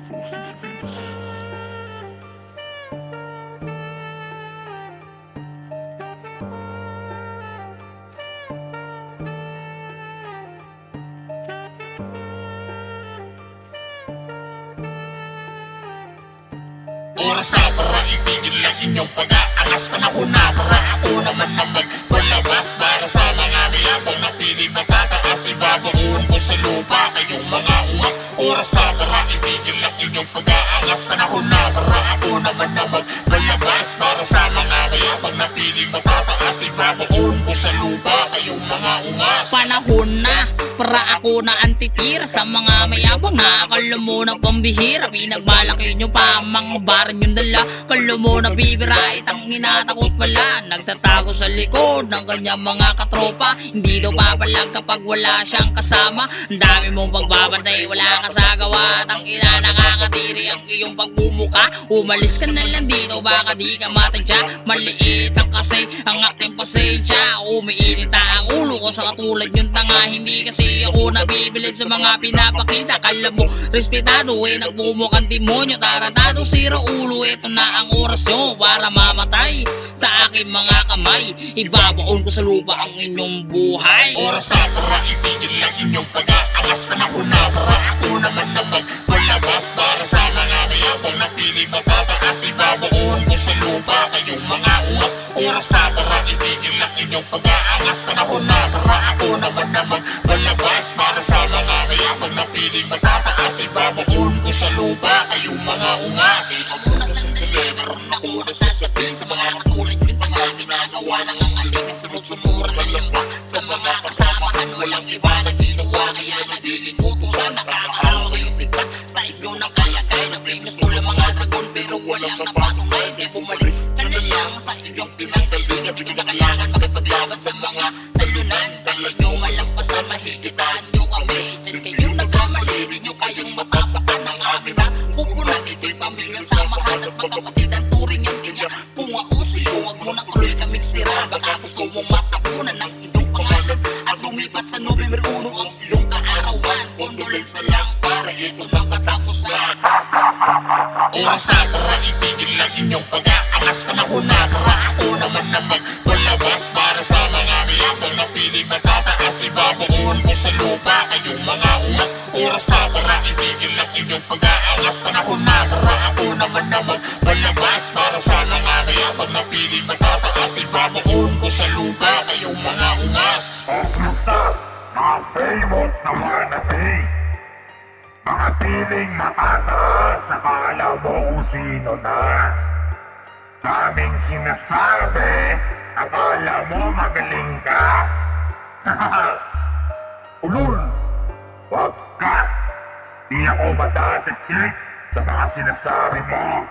Oras na para itigil lang inyong pag-aangas. Panahon na para ako naman na magpalabas. Para sa mga mayabang na piling matataas, ibabaon ko sa lupa kayong mga ungas. Oras na para itigil lang inyong pag-aangas. Panahon na para ako naman na magpalabas. Para sa mga mayabang na piling matataas, ibabaon ko sa lupa kayong mga ungas. Panahon na para ako na antitir sa mga mayabang na akala mo na pambihira. Pinagmalaki nyo pa ang mga baran yung dala. Akala mo na bibira, itang inatakot pala. Nagtatago sa likod ng kanyang mga katropa. Hindi daw papalag kapag wala siyang kasama. Ang dami mong pagbabantay, wala ka sa gawa. Tang ina, nakakatiri ang iyong pagbumuka. Umalis ka na lang dito, baka di ka matadya. Maliit ang kasi ang aking pasensya. Umiinit ang ulo ko sa katulad yung tanga. Hindi kasi ako nabibilib sa mga pinapakita. Kala mo respetado, nagbumukhang demonyo. Taratado, sira ulo, eto na ang oras nyo para mamatay sa aking mga kamay. Ibabaon ko sa lupa ang inyong buhay. Oras na para itigil lang inyong pag-aangas. Panahon na para ako naman na magpalabas. Para sa mga mayabang na piling matataas, ibabaon ko sa lupa kayong mga ungas. Oras na para itigil lang inyong pag-aangas. Panahon na para ako naman na magpalabas. Para sa mga mayabang na piling matataas, ibabaon ko sa lupa kayong mga ungas. Ako na sandali, meron ako nasasabihin sa mga katulad yung tanga. Ginagawa ng ang aling at sumusunura ng lamba. Sa mga kasamahan, walang iba na ginawa. Kaya nagilimutusan, nakakahawa kayong tigpa. Sa inyo ng kaya-kaya, nag-famous ko lang mga dragon. Pero walang napatunay, di bumalik ka na lang sa inyong pinanggalingan. Di na kailangan makipaglaban sa mga talunan. Kaya nyo malampasan, mahigitan nyo kami. Diyan kayo nagkamali, di nyo kayong matapatan ng amin na pupunan. Ito'y pamilyang samahan at magkapatid ang turing ang tiyak. Kung ako sa'yo, wag mo na tuloy kaming siraan. Baka gusto mong matapunan ng iyong pangalan at lumipat sa November 1 ang iyong kaarawan. Condolence lang para ito ng katapusan. Oras na para itigil lang inyong pag-aangas. Panahon na para ako naman na magpalabas. Para sa mga mayabang na piling matataas, ibabaon ko sa lupa kayong mga ungas. Oras na para itigil lang inyong pag-aangas. Panahon na para ako naman na magpalabas. Para sa mga mayabang na piling matataas, ibabaon ko sa lupa kayong mga ungas. Kamusta, mga famous na manatay? Mga piling matataas, akala mo kung sino na. Daming sinasabi, akala mo magaling ka. Ulul, wag ka. Di ako matatakik sa mga sinasabi mo.